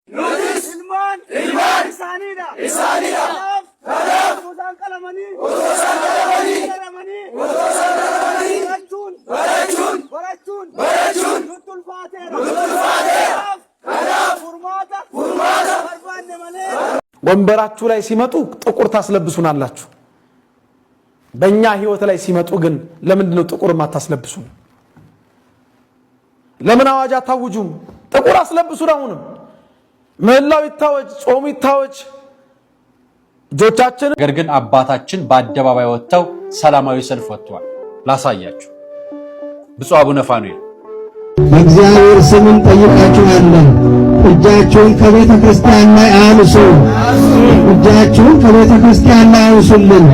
نودس إلمان إسانيدا كلام وزان كلامني برجون نطل فاتيرا فرماتا بربان ملي ወንበራችሁ ላይ ሲመጡ ጥቁር ታስለብሱናላችሁ በእኛ ህይወት ላይ ሲመጡ ግን ለምንድን ነው ጥቁር ማታስለብሱን ለምን አዋጅ አታውጁም ጥቁር አስለብሱን አሁንም ምህላው ይታወጅ ጾሙ ይታወጅ ጆቻችን ነገር ግን አባታችን በአደባባይ ወጥተው ሰላማዊ ሰልፍ ወጥቷል ላሳያችሁ ብፁዕ አቡነ ፋኑኤል በእግዚአብሔር ስም እንጠይቃችኋለን እጃችሁን ከቤተ ክርስቲያን ላይ አንሱ እጃችሁን ከቤተ ክርስቲያን ላይ አንሱልን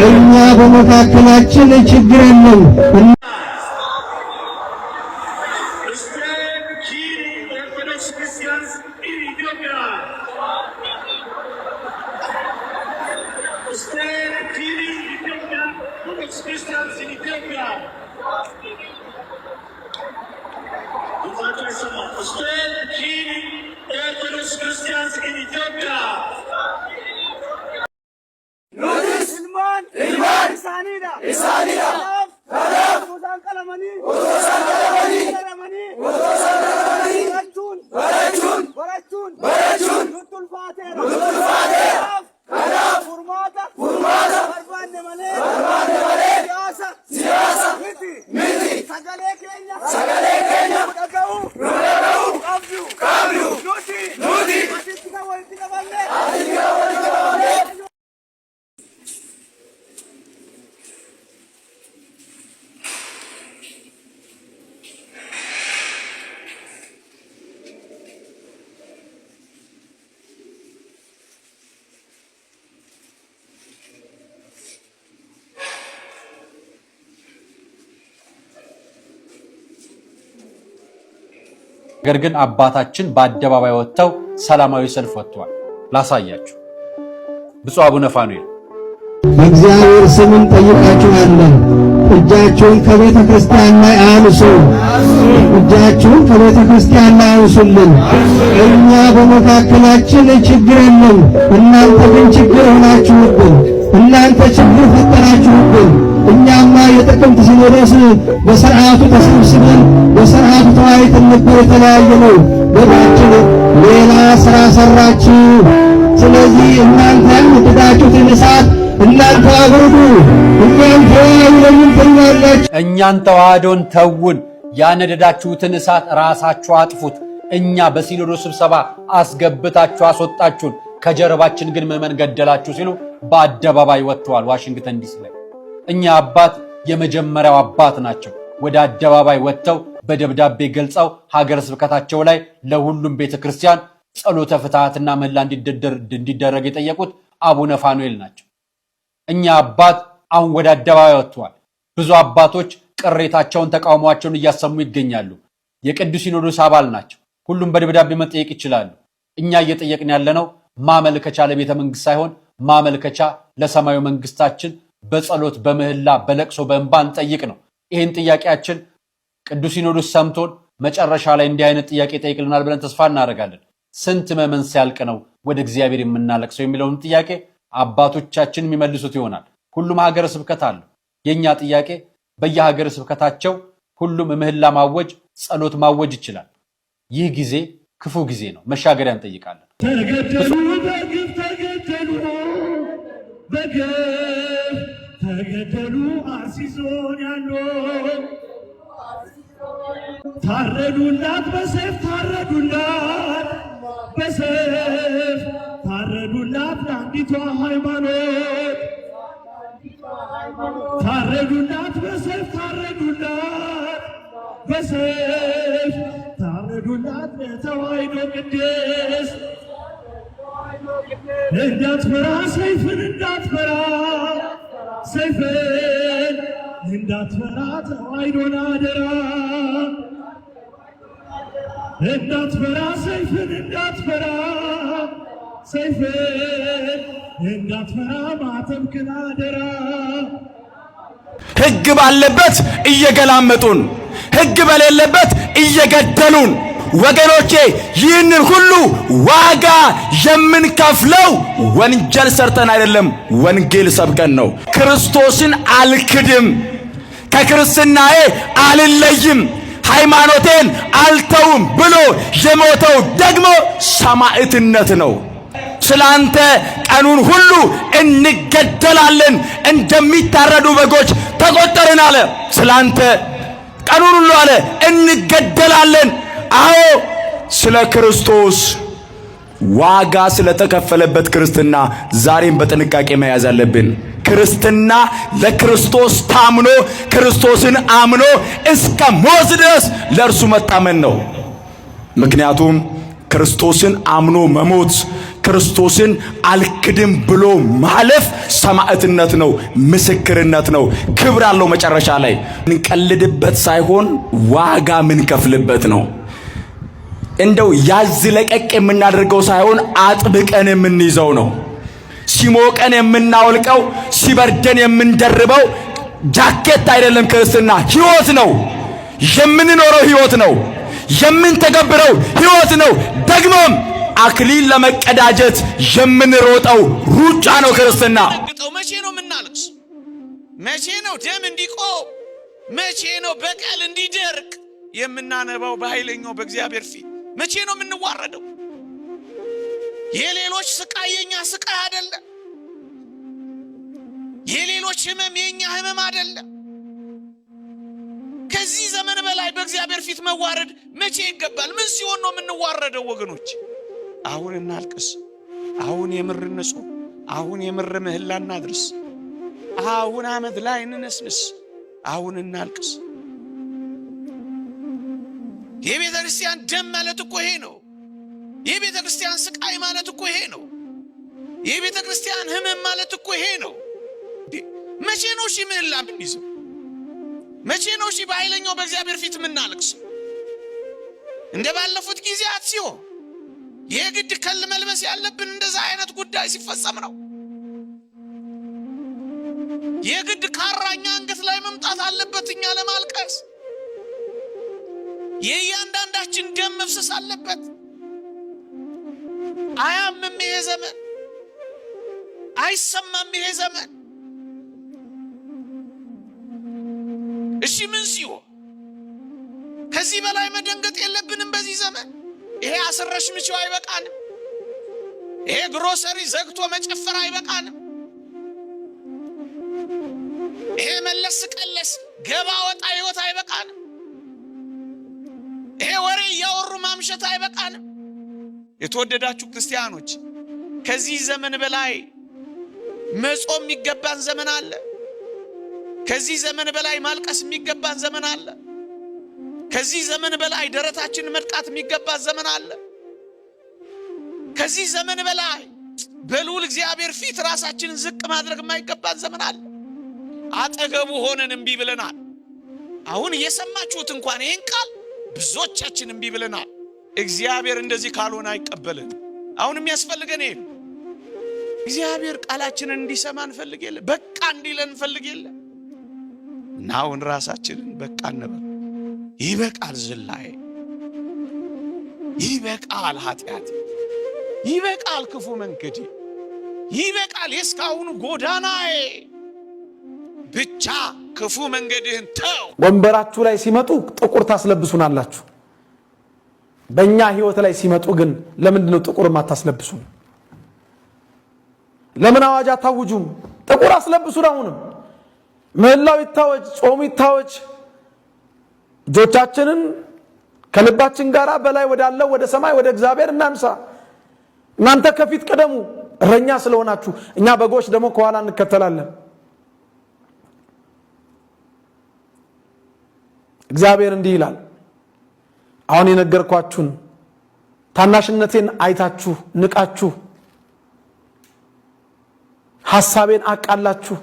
እኛ በመካከላችን ችግር የለም إسانيدا كلام وزان كلامني برجون نطل فاتيرا كلام فرماتا بربان ملي سياسة ميتي سجلي كينيا دقاو كابيو نوتي أتيتك والي ነገር ግን አባታችን በአደባባይ ወጥተው ሰላማዊ ሰልፍ ወጥቷል ላሳያችሁ ብፁዕ አቡነ ፋኑኤል በእግዚአብሔር ስም እንጠይቃችኋለን እጃችሁን ከቤተ ክርስቲያን ላይ አንሱ እጃችሁን ከቤተ ክርስቲያን ላይ አንሱልን እኛ በመካከላችን ችግር የለም እናንተ ግን ችግር ሆናችሁብን እናንተ ችግር ፈጠራችሁብን እኛማ የጥቅምት ሲኖዶስ በሥርዓቱ ተሰብስበን በሥርዓቱ ተወያይተን ነበር የተለያየነው ወዳችን ሌላ ሥራ ሰራችሁ ስለዚህ እናንተ ያንደዳችሁትን እሳት እናንተ አብርዱ እኛን ተዋዩን እኛን ተዋዶን ተውን ያነደዳችሁትን እሳት ራሳችሁ አጥፉት እኛ በሲኖዶስ ስብሰባ አስገብታችሁ አስወጣችሁን ከጀርባችን ግን ምዕመን ገደላችሁ ሲሉ በአደባባይ ወጥተዋል ዋሽንግተን ዲሲ ላይ እኛ አባት የመጀመሪያው አባት ናቸው ወደ አደባባይ ወጥተው በደብዳቤ ገልጸው ሀገረ ስብከታቸው ላይ ለሁሉም ቤተክርስቲያን ጸሎተ ፍትሐትና ምህላ እንዲደረግ የጠየቁት አቡነ ፋኑኤል ናቸው እኛ አባት አሁን ወደ አደባባይ ወጥተዋል ብዙ አባቶች ቅሬታቸውን ተቃውሟቸውን እያሰሙ ይገኛሉ የቅዱስ ሲኖዶስ አባል ናቸው ሁሉም በደብዳቤ መጠየቅ ይችላሉ እኛ እየጠየቅን ያለነው ማመልከቻ ለቤተ መንግስት ሳይሆን ማመልከቻ ለሰማዩ መንግስታችን በጸሎት በምህላ በለቅሶ በእንባን ጠይቅ ነው ይሄን ጥያቄያችን ቅዱስ ሲኖዶስ ሰምቶን መጨረሻ ላይ እንዲህ አይነት ጥያቄ ጠይቅልናል ብለን ተስፋ እናደርጋለን ስንት መመን ሲያልቅ ነው ወደ እግዚአብሔር የምናለቅሰው የሚለውን ጥያቄ አባቶቻችን የሚመልሱት ይሆናል ሁሉም ሀገረ ስብከት አለ የኛ ጥያቄ በየሀገረ ስብከታቸው ሁሉም ምህላ ማወጅ ጸሎት ማወጅ ይችላል ይህ ጊዜ ክፉ ጊዜ ነው መሻገሪያን እንጠይቃለን ተገደሉ አርሲዞን ያሎ ታረዱላት በሰይፍ ታረዱላት ለአንዲቷ ሃይማኖት ታረዱላት በሰይፍ ታረዱላት ለተዋሕዶ ቅድስት እንዳትፈራ ሰይፍን እንዳትፈራ ተዋሕዶን አደራ እንዳትፈራ ሰይፍን እንዳትፈራ ማተብክን አደራ ሕግ ባለበት እየገላመጡን ሕግ በሌለበት እየገደሉን ወገኖቼ ይህንን ሁሉ ዋጋ የምንከፍለው ወንጀል ሰርተን አይደለም፣ ወንጌል ሰብከን ነው። ክርስቶስን አልክድም፣ ከክርስትናዬ አልለይም፣ ሃይማኖቴን አልተውም ብሎ የሞተው ደግሞ ሰማዕትነት ነው። ስላንተ ቀኑን ሁሉ እንገደላለን፣ እንደሚታረዱ በጎች ተቆጠርን አለ። ስላንተ ቀኑን ሁሉ አለ እንገደላለን። አዎ ስለ ክርስቶስ ዋጋ ስለተከፈለበት ክርስትና ዛሬም በጥንቃቄ መያዝ አለብን። ክርስትና ለክርስቶስ ታምኖ ክርስቶስን አምኖ እስከ ሞት ድረስ ለእርሱ መታመን ነው። ምክንያቱም ክርስቶስን አምኖ መሞት፣ ክርስቶስን አልክድም ብሎ ማለፍ ሰማዕትነት ነው፣ ምስክርነት ነው፣ ክብር አለው። መጨረሻ ላይ እንቀልድበት ሳይሆን ዋጋ ምንከፍልበት ነው። እንደው ያዝ ለቀቅ የምናደርገው ሳይሆን አጥብቀን የምንይዘው ነው። ሲሞቀን የምናወልቀው፣ ሲበርደን የምንደርበው ጃኬት አይደለም። ክርስትና ሕይወት ነው። የምንኖረው ሕይወት ነው። የምንተገብረው ሕይወት ነው። ደግሞም አክሊል ለመቀዳጀት የምንሮጠው ሩጫ ነው ክርስትና። መቼ ነው የምናለቅስ? መቼ ነው ደም እንዲቆም? መቼ ነው በቀል እንዲደርቅ የምናነባው በኃይለኛው በእግዚአብሔር ፊት? መቼ ነው የምንዋረደው? የሌሎች ስቃይ የኛ ስቃይ አይደለም። የሌሎች ህመም የኛ ህመም አይደለም። ከዚህ ዘመን በላይ በእግዚአብሔር ፊት መዋረድ መቼ ይገባል? ምን ሲሆን ነው የምንዋረደው? ወገኖች አሁን እናልቅስ። አሁን የምር እንጹም። አሁን የምር ምህላ እናድርስ። አሁን አመት ላይ እንነስንስ። አሁን እናልቅስ። የቤተ ክርስቲያን ደም ማለት እኮ ይሄ ነው። የቤተ ክርስቲያን ስቃይ ማለት እኮ ይሄ ነው። የቤተ ክርስቲያን ህመም ማለት እኮ ይሄ ነው። መቼ ነው እሺ ምህላ የምንይዘው? መቼ ነው እሺ በኃይለኛው በእግዚአብሔር ፊት የምናለቅስ? እንደ ባለፉት ጊዜያት ሲሆን የግድ ከል መልበስ ያለብን እንደዛ አይነት ጉዳይ ሲፈጸም ነው። የግድ ካራኛ አንገት ላይ መምጣት አለበት እኛ ለማልቀስ። የእያንዳንዳችን ደም መፍሰስ አለበት። አያምም ይሄ ዘመን፣ አይሰማም ይሄ ዘመን። እሺ ምን ሲሆን ከዚህ በላይ መደንገጥ የለብንም በዚህ ዘመን። ይሄ አስረሽ ምጪው አይበቃንም። ይሄ ግሮሰሪ ዘግቶ መጨፈር አይበቃንም። ይሄ መለስ ቀለስ ገባ ወጣ ህይወት አይበቃንም። ይሄ ወሬ እያወሩ ማምሸት አይበቃንም። የተወደዳችሁ ክርስቲያኖች ከዚህ ዘመን በላይ መጾም የሚገባን ዘመን አለ። ከዚህ ዘመን በላይ ማልቀስ የሚገባን ዘመን አለ። ከዚህ ዘመን በላይ ደረታችን መድቃት የሚገባን ዘመን አለ። ከዚህ ዘመን በላይ በልዑል እግዚአብሔር ፊት ራሳችንን ዝቅ ማድረግ የማይገባን ዘመን አለ። አጠገቡ ሆነን እምቢ ብለናል። አሁን እየሰማችሁት እንኳን ይህን ቃል ብዙዎቻችን እምቢ ብለናል። እግዚአብሔር እንደዚህ ካልሆነ አይቀበልን። አሁን የሚያስፈልገን ይሄ እግዚአብሔር ቃላችንን እንዲሰማ እንፈልግ የለ፣ በቃ እንዲለን እንፈልግ የለ። ናውን ራሳችንን በቃ እንበል። ይበቃል ዝላይ፣ ይበቃል ኃጢአት፣ ይበቃል ክፉ መንገድ፣ ይበቃል የስካሁኑ ጎዳናዬ። ብቻ ክፉ መንገድህን ተው። ወንበራችሁ ላይ ሲመጡ ጥቁር ታስለብሱናላችሁ። በእኛ ህይወት ላይ ሲመጡ ግን ለምንድነው ጥቁር ማታስለብሱን? ለምን አዋጅ አታውጁም? ጥቁር አስለብሱን። አሁንም ምህላው ይታወጅ፣ ጾሙ ይታወጅ። እጆቻችንን ከልባችን ጋር በላይ ወዳለው ወደ ሰማይ ወደ እግዚአብሔር እናንሳ። እናንተ ከፊት ቀደሙ እረኛ ስለሆናችሁ፣ እኛ በጎች ደግሞ ከኋላ እንከተላለን። እግዚአብሔር እንዲህ ይላል፣ አሁን የነገርኳችሁን ታናሽነቴን አይታችሁ ንቃችሁ ሐሳቤን አቃላችሁ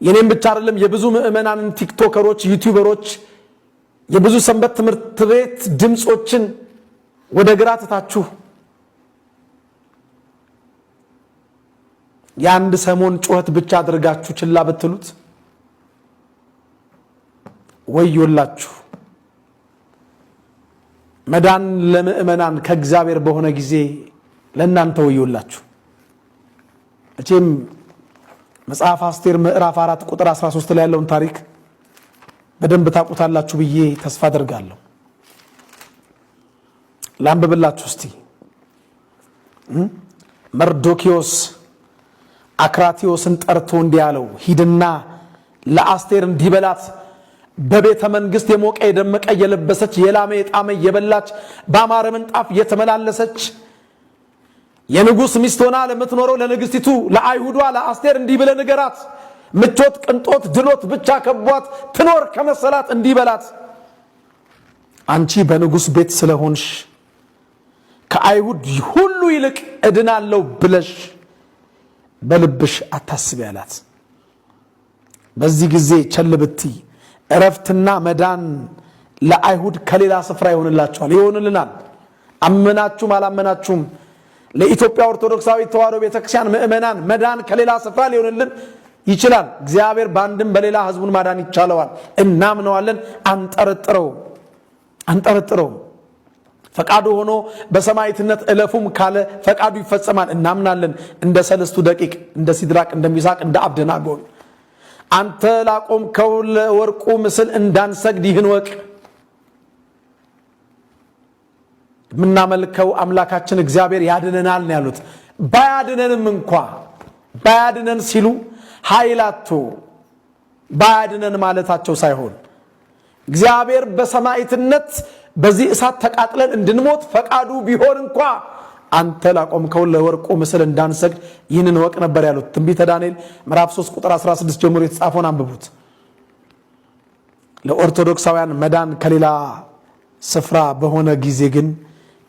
የኔም ብቻ አይደለም የብዙ ምዕመናንን ቲክቶከሮች፣ ዩቲዩበሮች፣ የብዙ ሰንበት ትምህርት ቤት ድምጾችን ወደ ግራ ትታችሁ የአንድ ሰሞን ጩኸት ብቻ አድርጋችሁ ችላ ብትሉት ወዮላችሁ። መዳን ለምእመናን ከእግዚአብሔር በሆነ ጊዜ ለእናንተ ወዮላችሁ። እቺም መጽሐፍ አስቴር ምዕራፍ 4 ቁጥር 13 ላይ ያለውን ታሪክ በደንብ ታውቁታላችሁ ብዬ ተስፋ አደርጋለሁ። ላንብብላችሁ እስቲ። መርዶኪዮስ አክራትዮስን ጠርቶ እንዲህ አለው፣ ሂድና ለአስቴር እንዲህ በላት፣ በቤተ መንግሥት የሞቀ የደመቀ የለበሰች የላመ የጣመ የበላች በአማረ ምንጣፍ የተመላለሰች የንጉሥ ሚስት ሆና ለምትኖረው ለንግሥቲቱ ለአይሁዷ ለአስቴር እንዲህ ብለህ ንገራት፣ ምቾት ቅንጦት ድሎት ብቻ ከቧት ትኖር ከመሰላት እንዲህ በላት፣ አንቺ በንጉሥ ቤት ስለሆንሽ ከአይሁድ ሁሉ ይልቅ እድናለሁ ብለሽ በልብሽ አታስቢ አላት። በዚህ ጊዜ ቸል ብትይ እረፍትና መዳን ለአይሁድ ከሌላ ስፍራ ይሆንላቸዋል፣ ይሆንልናል። አመናችሁም አላመናችሁም ለኢትዮጵያ ኦርቶዶክሳዊ ተዋሕዶ ቤተክርስቲያን ምእመናን መዳን ከሌላ ስፍራ ሊሆንልን ይችላል። እግዚአብሔር በአንድም በሌላ ህዝቡን ማዳን ይቻለዋል። እናምነዋለን፣ አንጠረጥረው። ፈቃዱ ሆኖ በሰማዕትነት እለፉም ካለ ፈቃዱ ይፈጸማል። እናምናለን። እንደ ሰለስቱ ደቂቅ፣ እንደ ሲድራቅ፣ እንደ ሚሳቅ፣ እንደ አብደናጎ አንተ ላቆምከው ለወርቁ ምስል እንዳንሰግድ ይህን ወቅ። የምናመልከው አምላካችን እግዚአብሔር ያድነናል ነው ያሉት። ባያድነን ሲሉ ኃይላቱ ባያድነን ማለታቸው ሳይሆን እግዚአብሔር በሰማዕትነት በዚህ እሳት ተቃጥለን እንድንሞት ፈቃዱ ቢሆን እንኳ አንተ ላቆምከው ለወርቁ ምስል እንዳንሰግድ ይህንን ወቅ ነበር ያሉት። ትንቢተ ዳንኤል ምዕራፍ 3 ቁጥር 16 ጀምሮ የተጻፈውን አንብቡት። ለኦርቶዶክሳውያን መዳን ከሌላ ስፍራ በሆነ ጊዜ ግን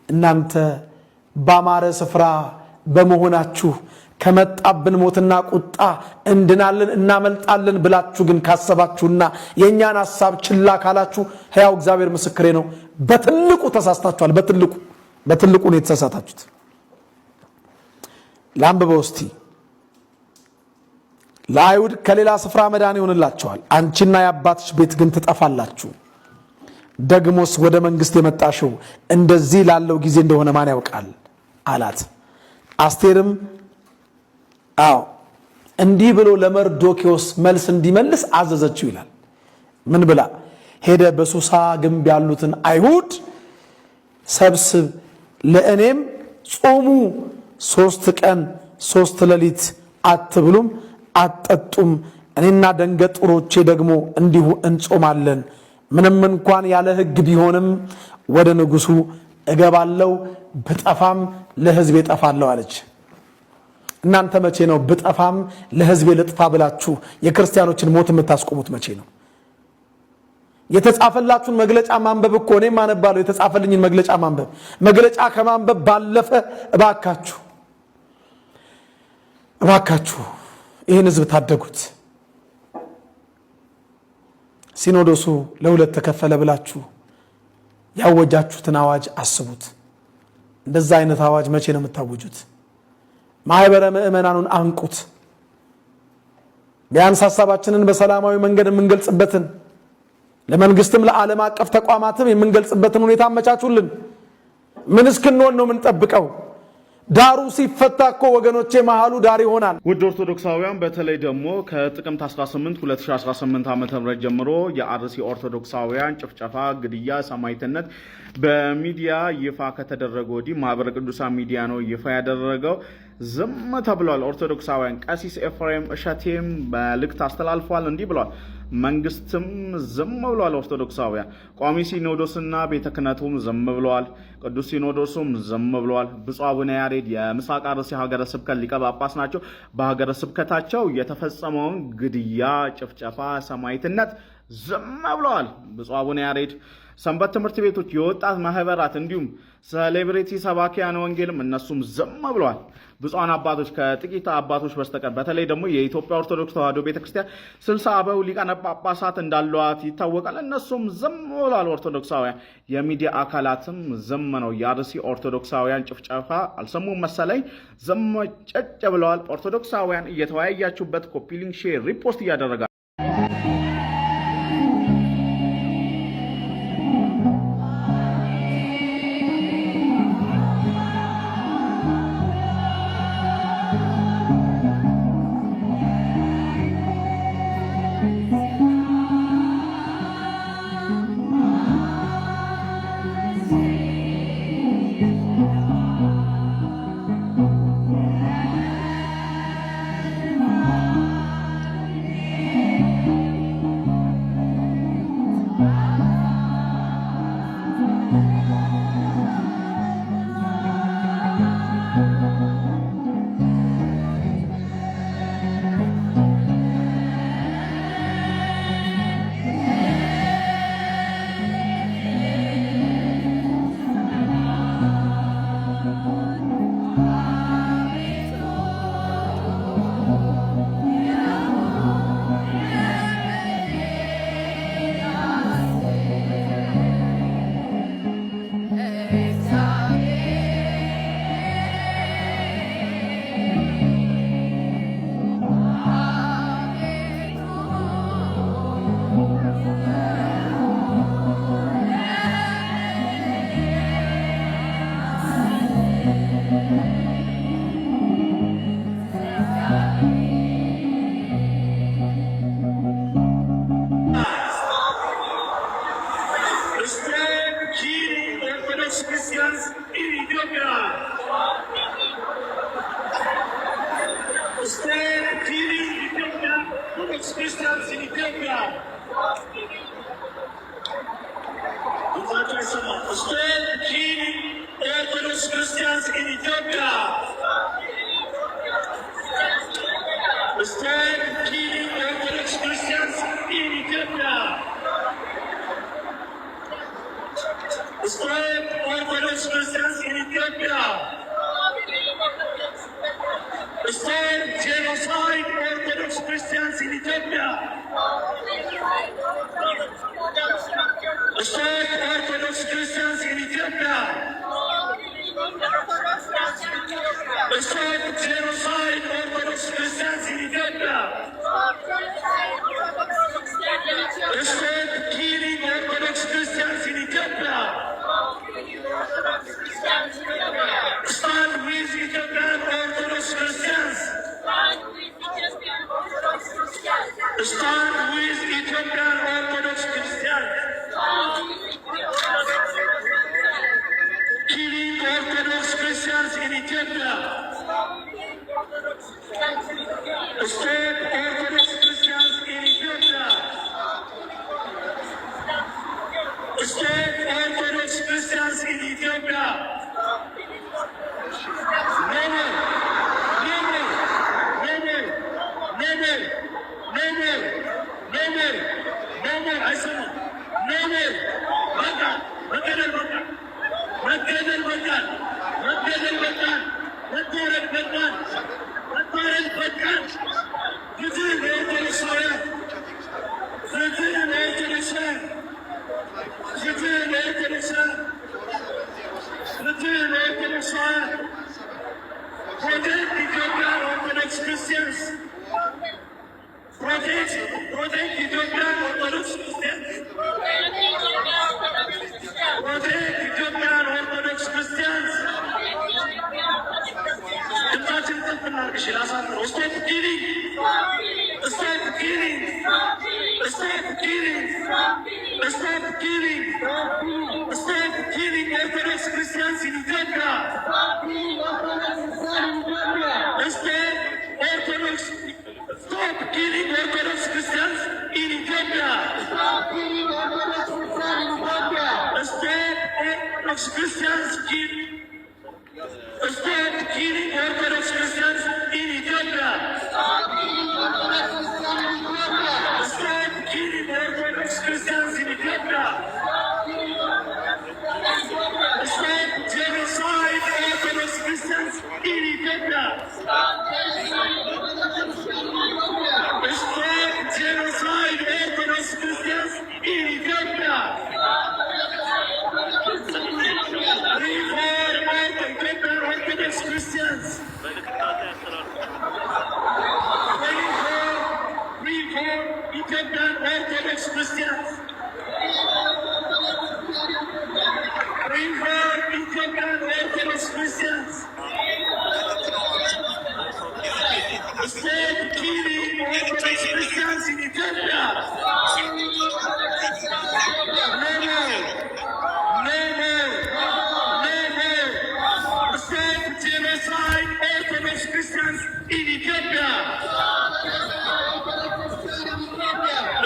እናንተ ባማረ ስፍራ በመሆናችሁ ከመጣብን ሞትና ቁጣ እንድናለን እናመልጣለን ብላችሁ ግን ካሰባችሁና የኛን ሐሳብ ችላ ካላችሁ ሕያው እግዚአብሔር ምስክሬ ነው፣ በትልቁ ተሳስታችኋል። በትልቁ ነው የተሳሳታችሁት። ላንብበው እስቲ። ለአይሁድ ከሌላ ስፍራ መዳን ይሆንላቸዋል፣ አንቺና የአባትሽ ቤት ግን ትጠፋላችሁ። ደግሞስ ወደ መንግስት የመጣሽው እንደዚህ ላለው ጊዜ እንደሆነ ማን ያውቃል አላት። አስቴርም እንዲህ ብሎ ለመርዶኪዮስ መልስ እንዲመልስ አዘዘችው ይላል። ምን ብላ? ሄደ በሱሳ ግንብ ያሉትን አይሁድ ሰብስብ፣ ለእኔም ጾሙ፣ 3 ቀን 3 ሌሊት አትብሉም አትጠጡም፣ እኔና ደንገጥሮቼ ደግሞ እንዲሁ እንጾማለን። ምንም እንኳን ያለ ሕግ ቢሆንም ወደ ንጉሱ እገባለሁ፣ ብጠፋም ለሕዝቤ እጠፋለሁ አለች። እናንተ መቼ ነው ብጠፋም ለሕዝቤ ልጥፋ ብላችሁ የክርስቲያኖችን ሞት የምታስቆሙት? መቼ ነው? የተጻፈላችሁን መግለጫ ማንበብ እኮ እኔም አነባለሁ። የተጻፈልኝን መግለጫ ማንበብ፣ መግለጫ ከማንበብ ባለፈ እባካችሁ ይህን ሕዝብ ታደጉት። ሲኖዶሱ ለሁለት ተከፈለ ብላችሁ ያወጃችሁትን አዋጅ አስቡት። እንደዛ አይነት አዋጅ መቼ ነው የምታወጁት? ማህበረ ምእመናኑን አንቁት። ቢያንስ ሐሳባችንን በሰላማዊ መንገድ የምንገልጽበትን ለመንግስትም ለዓለም አቀፍ ተቋማትም የምንገልጽበትን ሁኔታ አመቻቹልን። ምን እስክንሆን ነው የምንጠብቀው? ዳሩ ሲፈታ እኮ ወገኖቼ መሃሉ ዳር ይሆናል። ውድ ኦርቶዶክሳውያን በተለይ ደግሞ ከጥቅምት 18 2018 ዓ.ም ጀምሮ የአርሲ ኦርቶዶክሳውያን ጭፍጨፋ፣ ግድያ፣ ሰማዕትነት በሚዲያ ይፋ ከተደረገ ወዲህ ማህበረ ቅዱሳን ሚዲያ ነው ይፋ ያደረገው። ዝም ተብሏል። ኦርቶዶክሳውያን ቀሲስ ኤፍሬም እሸቴም መልእክት አስተላልፏል። እንዲህ ብሏል። መንግስትም ዝም ብሏል። ኦርቶዶክሳውያን ቋሚ ሲኖዶስና ቤተ ክህነቱም ዝም ብለዋል። ቅዱስ ሲኖዶሱም ዝም ብለዋል። ብፁዕ አቡነ ያሬድ የምስራቅ አርሲ ሀገረ ስብከት ሊቀ ጳጳስ ናቸው። በሀገረ ስብከታቸው የተፈጸመውን ግድያ፣ ጭፍጨፋ፣ ሰማዕትነት ዝም ብለዋል። ብፁዕ አቡነ ያሬድ ሰንበት ትምህርት ቤቶች፣ የወጣት ማህበራት እንዲሁም ሴሌብሪቲ ሰባኪያን ወንጌልም እነሱም ዝም ብለዋል። ብፁዓን አባቶች ከጥቂት አባቶች በስተቀር በተለይ ደግሞ የኢትዮጵያ ኦርቶዶክስ ተዋሕዶ ቤተክርስቲያን 60 አበው ሊቃነ ጳጳሳት እንዳሏት ይታወቃል። እነሱም ዝም ብለዋል። ኦርቶዶክሳውያን የሚዲያ አካላትም ዝም ነው። የአርሲ ኦርቶዶክሳውያን ጭፍጨፋ አልሰሙም መሰለኝ፣ ዝም ጨጭ ብለዋል። ኦርቶዶክሳውያን እየተወያያችሁበት ኮፒ ሊንክ፣ ሼር፣ ሪፖስት እያደረጋል። Orthodox Christians in Ethiopia. Stop killing Ethiopian Orthodox Christians in Ethiopia. Stop killing Orthodox Christians in Ethiopia. Stop killing Orthodox Christians in Ethiopia. Stop Orthodox Christians in Ethiopia. Stop genocide Orthodox Christians in Ethiopia. Stop Orthodox Christians in Ethiopia. Stop genocide Orthodox Christians in Ethiopia. Stop killing Orthodox Christians in Ethiopia. Stand with Ethiopian Orthodox Christians. Stand with Ethiopian Orthodox Christians. Killing Orthodox Christians in Ethiopia. Stop Orthodox Christians in Ethiopia. Stop Orthodox Christians in Ethiopia. Never, never, never, never, never, never, never, I say never. Baka, Makadal Baka, Makadal Baka, Makadal Baka, Makadal Baka, Makadal Baka. You do it, Orthodox Soya. You do it, Orthodox Soya. You do it, Orthodox Soya. You do it, Orthodox Soya. Protect Ethiopian Orthodox Christians. Protect Ethiopian Orthodox Christians. Protect Ethiopian Orthodox Christians. Stop killing. Stop killing. Stop killing. Stop killing. Stop killing Orthodox Christians in Ethiopia. Stop killing Orthodox Christians in Ethiopia. Stop Orthodox Christians killing. Stop killing Orthodox Christians in Ethiopia. Stop killing Orthodox Christians in Ethiopia. Stop genocide Orthodox Christians in Ethiopia. Stop genocide Orthodox Christians in Ethiopia. Reform Ethiopian Orthodox Christians. Reform Ethiopian Orthodox Christians. Reform Ethiopian Orthodox Christians. Stop killing Orthodox Christians in Ethiopia. No more. No more. No more. Stop genocide Orthodox Christians in Ethiopia.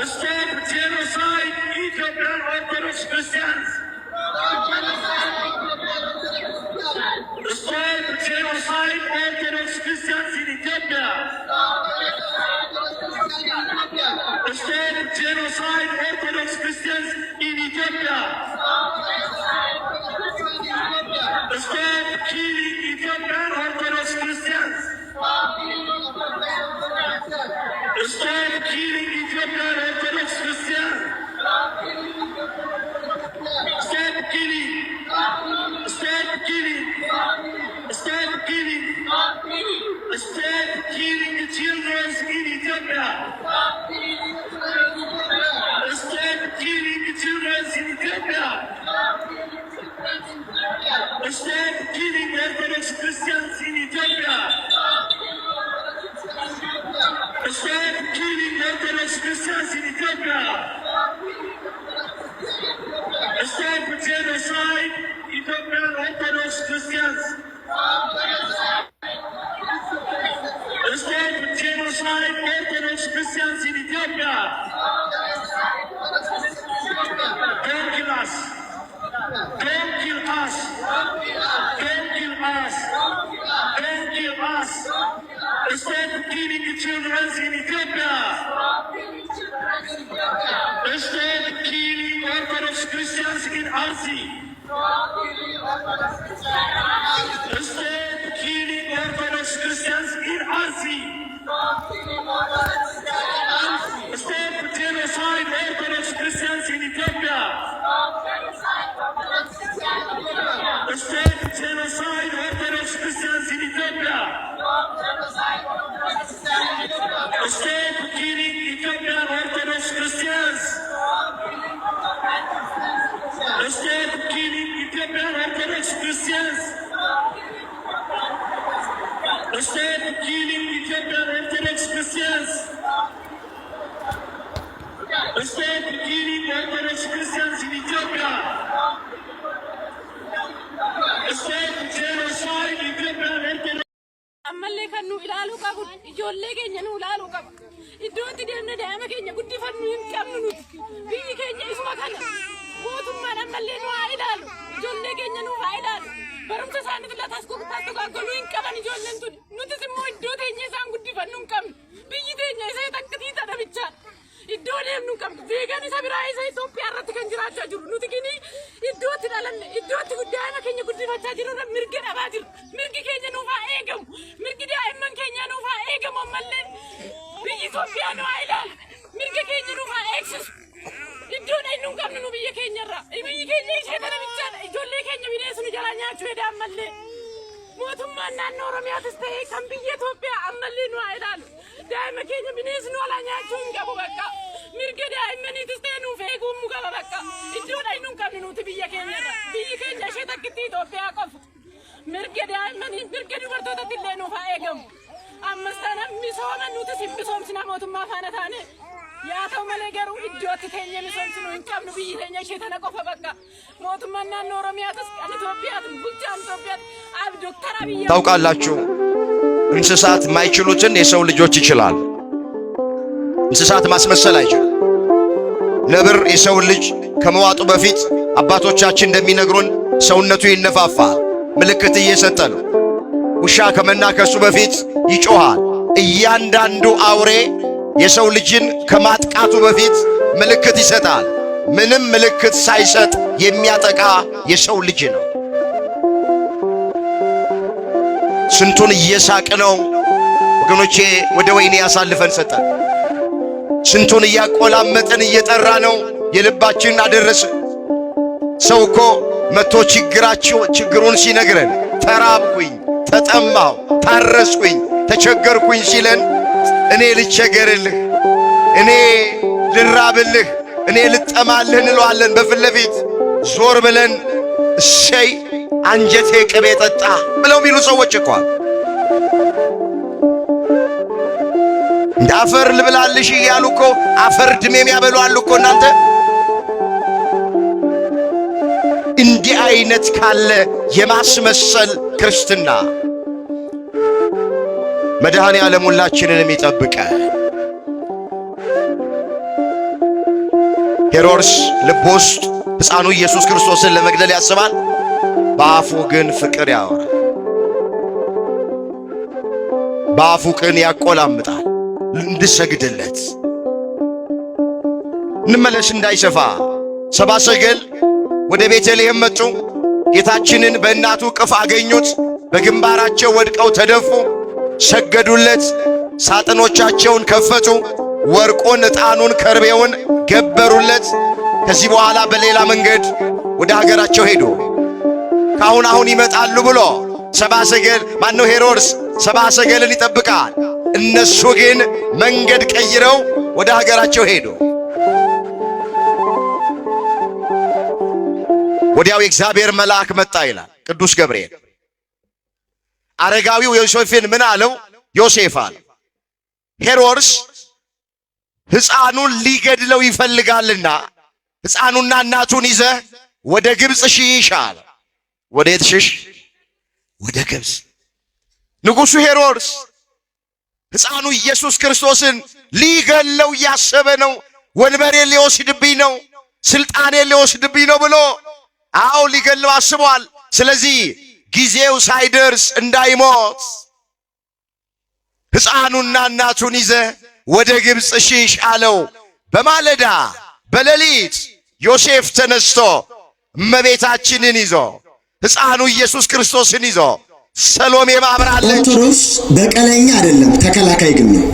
Stop genocide Ethiopian Orthodox Christians. Stop genocide Orthodox Christians in Ethiopia. Stop genocide Orthodox Christians in Ethiopia. Stop killing Ethiopian Orthodox Christians. Stop killing Ethiopian Orthodox Christians. Stop killing. Stop killing. Stop killing. Stop killing the children in Ethiopia. Stop killing the children in Ethiopia. Stop killing Orthodox Christians in Ethiopia. Stop killing Orthodox Christians in Ethiopia. Stop genocide Stop killing children in Ethiopia. Stop killing Orthodox Christians in Arsi. Stop killing Orthodox Christians in Arsi. Stop genocide Orthodox Christians in Ethiopia. Stop genocide Orthodox Christians in Ethiopia. Stop killing Ethiopian Orthodox Christians. Stop killing Ethiopian Orthodox Christians. Stop killing Ethiopian Orthodox Christians. Stop killing Orthodox Christians in Ethiopia. Stop genocide Ethiopian Orthodox. ammallee kan nu ilaaluu qabu ijoollee keenya nu ilaaluu qaba iddootti deemnee daa'ima keenya guddifannu hin qabnu nuti biyyi keenya isuma kana mootummaan ammallee nu haa ilaalu ijoollee keenya nu haa ilaalu barumsa isaaniif latas gurgurtaatu hin qaban ijoolleen tun nutis immoo iddoo teenya isaan guddifannu hin qabnu biyyi teenya isa takkaatii tadhabichaa iddoo deemnu hin qabnu deegaan isa biraa isa Itoophiyaa irratti kan jiraachaa jiru nuti kini iddootti dhalanne iddootti daa'ima keenya guddifachaa jiru mirga dhabaa jiru mirgi keenya nuuf haa eegamu mirgi daa'imman keenya nuuf haa eegamu ammallee biyyi Itoophiyaa nu haa ilaalu mirga keenya nuuf haa eegsisu iddoo dhahinnu hin qabnu nu biyya keenyarraa biyyi keenya ishee tadhabichaadha ijoollee keenya bineensinu jalaa nyaachuu hedha ammallee mootummaan naannoo Oromiyaatis ta'ee kan biyya Itoophiyaa ammallee nu haa ilaalu daa'ima keenya bineensinu alaa nyaachuu hin qabu bakka mirga daa'immaniitis ta'ee nuuf eegummu qaba bakka iddoo dhahinnu hin qabnu nuti biyya keenyarraa biyyi keenya ishee takkittii Itoophiyaa qofa mirga daa'immanii mirga dubartootatti illee nuuf haa eegamu ammas tana misooma nutis hin misoomsina mootummaa faana taane yaa ta'u malee garuu iddootti teenya misoomsinu hin qabnu biyyi teenya ishee tana qofa bakka mootummaan naannoo Oromiyaatis kan Itoophiyaatis bulchaan Itoophiyaati ab ዶክተር አብይ ታውቃላችሁ እንስሳት ማይችሉትን የሰው ልጆች ይችላል እንስሳት ማስመሰል አይችሉም ነብር የሰው ልጅ ከመዋጡ በፊት አባቶቻችን እንደሚነግሩን ሰውነቱ ይነፋፋል ምልክት እየሰጠ ነው ውሻ ከመናከሱ በፊት ይጮሃል እያንዳንዱ አውሬ የሰው ልጅን ከማጥቃቱ በፊት ምልክት ይሰጣል ምንም ምልክት ሳይሰጥ የሚያጠቃ የሰው ልጅ ነው ስንቱን እየሳቅ ነው ወገኖቼ ወደ ወይኔ ያሳልፈን ሰጠን ስንቱን እያቆላመጠን እየጠራ ነው የልባችንን አደረሰ ሰው እኮ መቶ ችግሩን ሲነግረን ተራብኩኝ ተጠማሁ ታረስኩኝ ተቸገርኩኝ ሲለን እኔ ልቸገርልህ እኔ ልራብልህ እኔ ልጠማልህ እንለዋለን በፍለፊት ዞር ብለን እሰይ አንጀቴ ቅቤ ጠጣ ብለው ሚሉ ሰዎች እኮ እንዳፈር ልብላልሽ እያሉ እኮ አፈር ድሜም ያበሉ አሉ እኮ እናንተ እንዲህ አይነት ካለ የማስመሰል ክርስትና መድኃኔ ዓለም ሁላችንንም ይጠብቀን ሄሮድስ ልብ ውስጥ ሕፃኑ ኢየሱስ ክርስቶስን ለመግደል ያስባል በአፉ ግን ፍቅር ያወራል በአፉ ግን ያቆላምጣል እንድሰግድለት እንመለስ እንዳይሰፋ ሰብአ ሰገል ወደ ቤተልሔም መጡ ጌታችንን በእናቱ ቅፍ አገኙት በግንባራቸው ወድቀው ተደፉ ሰገዱለት ሳጥኖቻቸውን ከፈቱ ወርቁን ዕጣኑን ከርቤውን ገበሩለት ከዚህ በኋላ በሌላ መንገድ ወደ ሀገራቸው ሄዱ ካሁን ይመጣሉ ብሎ ሰብአ ሰገል ማነው ሄሮድስ ሰብአ ሰገልን ይጠብቃል እነሱ ግን መንገድ ቀይረው ወደ ሀገራቸው ሄዱ ወዲያው የእግዚአብሔር መልአክ መጣ ይላል ቅዱስ ገብርኤል አረጋዊው ዮሴፍን ምን አለው ዮሴፍ አለ ሄሮድስ ሕፃኑን ሊገድለው ይፈልጋልና ሕፃኑና እናቱን ይዘህ ወደ ግብጽ ሽሽ አለ ወዴት ሽሽ ወደ ግብጽ ንጉሡ ሄሮድስ ሕፃኑ ኢየሱስ ክርስቶስን ሊገለው ያሰበ ነው ወንበሬን ሊወስድብኝ ነው ስልጣኔን ሊወስድብኝ ነው ብሎ አው ሊገለው አስቧል ስለዚህ ጊዜው ሳይደርስ እንዳይሞት ሕፃኑና እናቱን ይዘ ወደ ግብፅ ሽሽ አለው። በማለዳ በሌሊት ዮሴፍ ተነስቶ እመቤታችንን ይዞ ሕፃኑ ኢየሱስ ክርስቶስን ይዞ ሰሎሜ ማብራለች። ኦርቶዶክስ በቀለኛ አይደለም፣ ተከላካይ ግን ነው።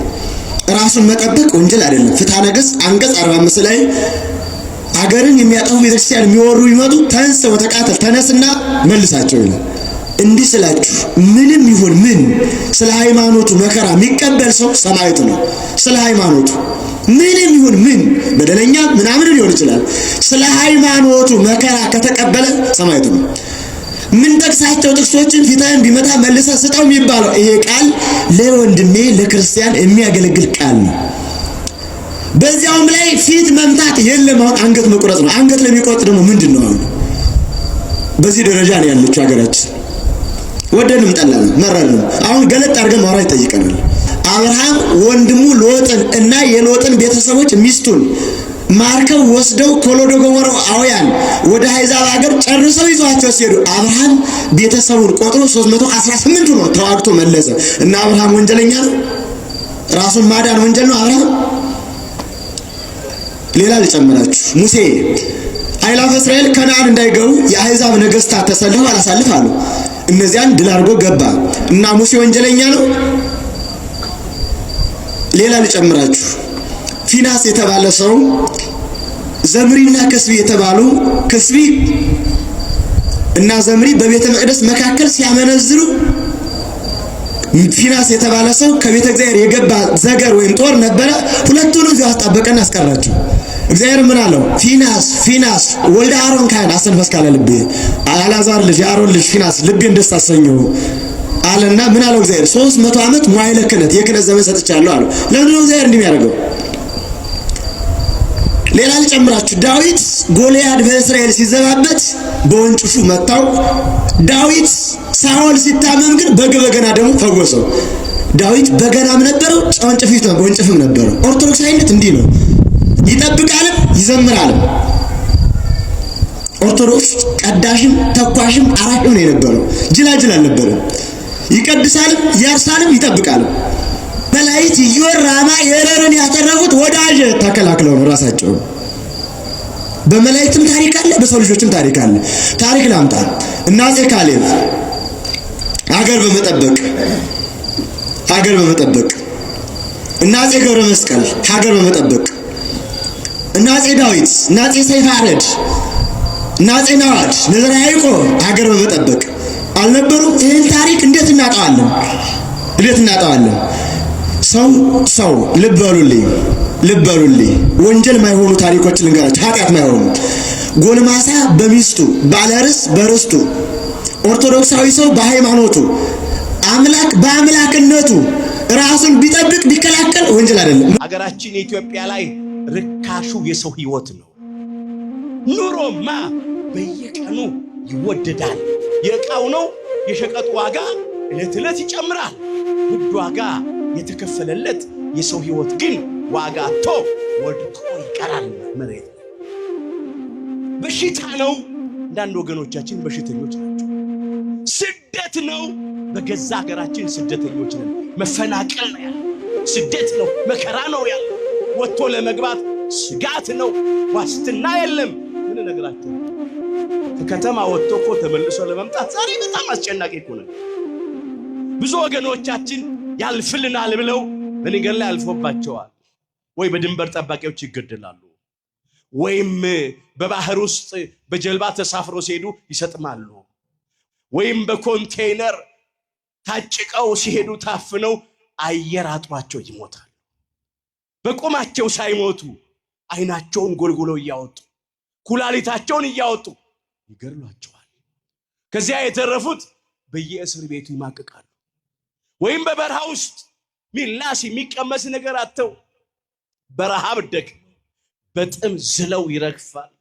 ራሱን መጠበቅ ወንጀል አይደለም። ፍትሐ ነገሥት አንቀጽ 45 ላይ አገርን የሚያጠፉ ቤተክርስቲያን የሚወሩ ይመጡ ተንሰው ተቃተል ተነስና መልሳቸው ይላል። እንዲህ ስላችሁ ምንም ይሁን ምን ስለ ሃይማኖቱ መከራ የሚቀበል ሰው ሰማዕት ነው። ስለ ሃይማኖቱ ምንም ይሁን ምን በደለኛ ምናምን ሊሆን ይችላል። ስለ ሃይማኖቱ መከራ ከተቀበለ ሰማዕት ነው። ምን ጠቅሳቸው ጥቅሶችን ፊትህን ቢመታ መልሰ ስጠው የሚባለው ይሄ ቃል ለወንድሜ ለክርስቲያን የሚያገለግል ቃል ነው። በዚያውም ላይ ፊት መምታት የለም፣ አሁን አንገት መቁረጥ ነው። አንገት ለሚቆርጥ ደግሞ ምንድነው? አሁን በዚህ ደረጃ ነው ያለችው ሀገራችን። ወደንም ጠላንም መረርንም አሁን ገለጥ አድርገን ማውራት ይጠይቀናል። አብርሃም ወንድሙ ሎጥን እና የሎጥን ቤተሰቦች ሚስቱን ማርከው ወስደው ኮሎዶጎሞራውያን ወደ አሕዛብ ሀገር ጨርሰው ይዟቸው ሲሄዱ አብርሃም ቤተሰቡን ቆጥሮ 318 ነው ተዋግቶ መለሰ። እና አብርሃም ወንጀለኛ ነው? ራሱን ማዳን ወንጀል ነው አብርሃም? ሌላ ልጨምራችሁ። ሙሴ አእላፈ እስራኤል ከነዓን እንዳይገቡ የአሕዛብ ነገሥታት ተሰልፈው አላሳልፍ አሉ። እነዚያን ድል አድርጎ ገባ። እና ሙሴ ወንጀለኛ ነው? ሌላ ልጨምራችሁ። ፊናስ የተባለ ሰው ዘምሪና ከስቢ የተባሉ ከስቢ እና ዘምሪ በቤተ መቅደስ መካከል ሲያመነዝሩ ፊናስ የተባለ ሰው ከቤተ እግዚአብሔር የገባ ዘገር ወይም ጦር ነበረ። ሁለቱንም እዚያው አስጣበቀና አስቀራቸው። እግዚአብሔር ምን አለው? ፊናስ ወልደ አሮን ካህን አሰንፈስ ካለ ልቤ አልዓዛር ልጅ የአሮን ልጅ ፊናስ ልቤን ደስ አሰኘው አለና ምን አለው እግዚአብሔር? 300 ዓመት መዋዕለ ክህነት የክህነት ዘመን ሰጥቻለሁ አለው። ለምን ነው እግዚአብሔር እንዲህ የሚያደርገው? ሌላ ልጨምራችሁ። ዳዊት ጎልያድ በእስራኤል ሲዘባበት በወንጭፉ መታው። ዳዊት ሳኦል ሲታመም ግን በገና ደግሞ ፈወሰው። ዳዊት በገናም ነበረው፣ ወንጭፍም ነበረው። ኦርቶዶክሳዊነት እንዲህ ነው። ይጠብቃልም ይዘምራልም። ኦርቶዶክስ ቀዳሽም ተኳሽም አራሽም ነው የነበረው። ጅላጅል አልነበረም። ይቀድሳልም ያርሳልም ይጠብቃልም። መላእክት ይወራማ የረርን ያተረፉት ወዳጅ ተከላክለው ነው ራሳቸው። በመላእክትም ታሪክ አለ፣ በሰው ልጆችም ታሪክ አለ። ታሪክ ላምጣ። እና አፄ ካሌብ ሀገር በመጠበቅ እና አፄ ገብረ መስቀል ሀገር በመጠበቅ እና አፄ ዳዊት እና አፄ ሰይፈ አረድ እና አፄ ናዋድ ነዘራ ያዕቆብ ሀገር በመጠበቅ አልነበሩም? ይህን ታሪክ እንዴት እናጣዋለን? ሰው ልብ በሉልኝ። ወንጀል ማይሆኑ ታሪኮችን ልንገራችሁ፣ ኃጢአት ማይሆኑ። ጎልማሳ በሚስቱ ባለርስ በርስቱ፣ ኦርቶዶክሳዊ ሰው በሃይማኖቱ፣ አምላክ በአምላክነቱ ራሱን ቢጠብቅ ቢከላከል ወንጀል አይደለም። ሀገራችን ኢትዮጵያ ላይ ርካሹ የሰው ህይወት ነው። ኑሮማ በየቀኑ ይወደዳል። የዕቃው ነው የሸቀጥ ዋጋ ዕለት ዕለት ይጨምራል። ውድ ዋጋ የተከፈለለት የሰው ህይወት ግን ዋጋ አጥቶ ወድቆ ይቀራል መሬት። በሽታ ነው። አንዳንድ ወገኖቻችን በሽተኞች ናቸው። ስደት ነው። በገዛ ሀገራችን ስደተኞች ነን። መፈናቀል ነው ያለው። ስደት ነው። መከራ ነው ያለው። ወጥቶ ለመግባት ስጋት ነው። ዋስትና የለም። ምን ነገራችሁ? ከከተማ ወጥቶ እኮ ተመልሶ ለመምጣት ዛሬ በጣም አስጨናቂ እኮ ነው። ብዙ ወገኖቻችን ያልፍልናል ብለው በመንገድ ላይ አልፎባቸዋል። ወይ በድንበር ጠባቂዎች ይገደላሉ፣ ወይም በባህር ውስጥ በጀልባ ተሳፍሮ ሲሄዱ ይሰጥማሉ፣ ወይም በኮንቴይነር ታጭቀው ሲሄዱ ታፍነው አየር አጥሯቸው ይሞታሉ። በቆማቸው ሳይሞቱ አይናቸውን ጎልጎለው እያወጡ ኩላሊታቸውን እያወጡ ይገድሏቸዋል። ከዚያ የተረፉት በየእስር ቤቱ ይማቅቃሉ። ወይም በበረሃ ውስጥ ሚላስ የሚቀመስ ነገር አጥተው በረሃብ ደግ በጥም ዝለው ይረግፋል።